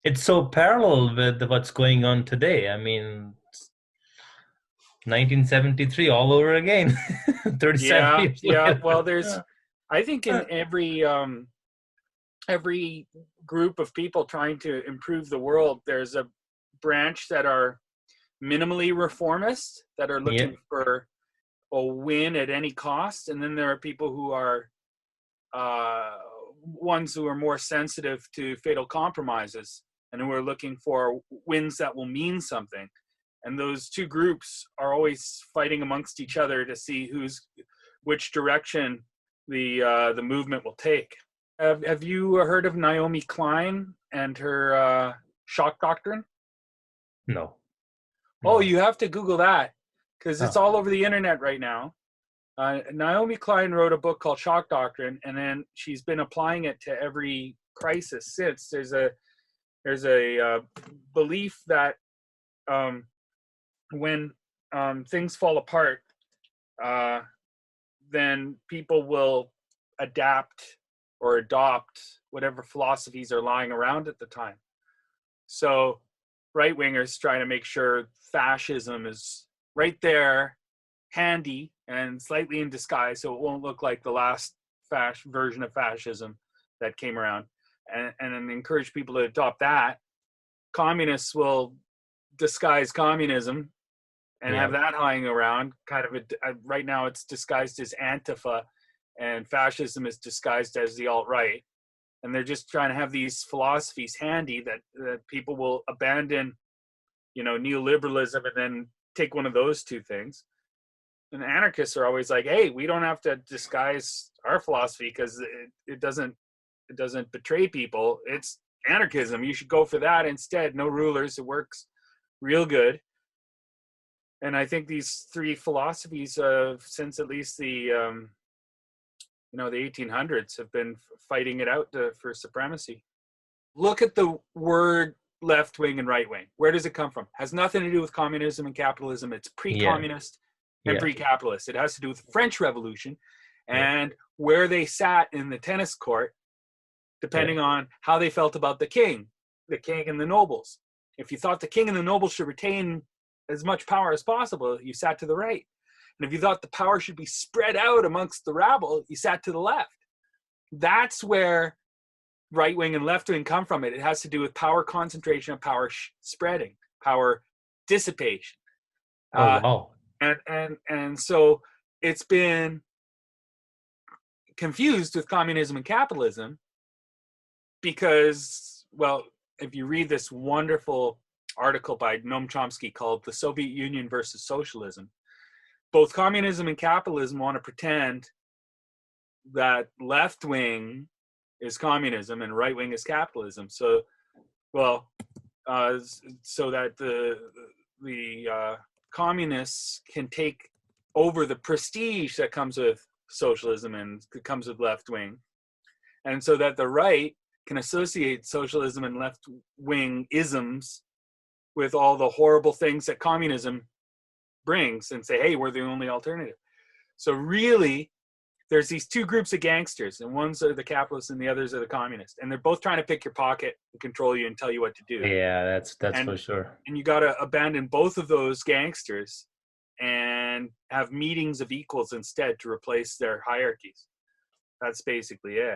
it's so parallel with what's going on today. I mean, 1973 all over again, 37 Yeah, years yeah. Well, later. I think in every group of people trying to improve the world, there's a branch that are minimally reformist, that are Yeah, looking for a win at any cost, and then there are people who are uh, ones who are more sensitive to fatal compromises and who are looking for wins that will mean something. And those two groups are always fighting amongst each other to see which direction the movement will take. Have you heard of Naomi Klein and her shock doctrine? no, Oh, no. you have to Google that because it's Oh, all over the internet right now. Naomi Klein wrote a book called Shock Doctrine, and then she's been applying it to every crisis since. There's a belief that when things fall apart, uh, then people will adapt or adopt whatever philosophies are lying around at the time. So right wingers try to make sure fascism is right there, handy, and slightly in disguise, so it won't look like the last version of fascism that came around, and encourage people to adopt that. Communists will disguise communism and have yeah. that lying around. Right now, it's disguised as Antifa, and fascism is disguised as the alt-right. And they're just trying to have these philosophies handy that people will abandon, neoliberalism, and then take one of those two things. And anarchists are always like, hey, we don't have to disguise our philosophy because it doesn't betray people. It's anarchism. You should go for that instead. No rulers. It works real good. And I think these three philosophies, since at least the 1800s, have been fighting it out for supremacy. Look at the word left wing and right wing. Where does it come from? Has nothing to do with communism and capitalism. It's Yeah, pre-communist and yeah, pre-capitalist. It has to do with the French Revolution yeah, and where they sat in the tennis court, yeah. depending on how they felt about the king and the nobles. If you thought the king and the nobles should retain as much power as possible, you sat to the right. And if you thought the power should be spread out amongst the rabble, you sat to the left. That's where right wing and left wing come from. It has to do with power concentration and power spreading, power dissipation. Oh, Uh, wow. and so it's been confused with communism and capitalism because, well, if you read this wonderful article by Noam Chomsky called "The Soviet Union versus Socialism," both communism and capitalism want to pretend that left wing is communism and right wing is capitalism. So, well, so that the communists can take over the prestige that comes with socialism and comes with left wing, and so that the right can associate socialism and left wing isms with all the horrible things that communism brings and say, hey, we're the only alternative. So really, there's these two groups of gangsters, and ones are the capitalists and the others are the communists, and they're both trying to pick your pocket and control you and tell you what to do. Yeah, that's and for sure. and you got to abandon both of those gangsters and have meetings of equals instead to replace their hierarchies. That's basically it.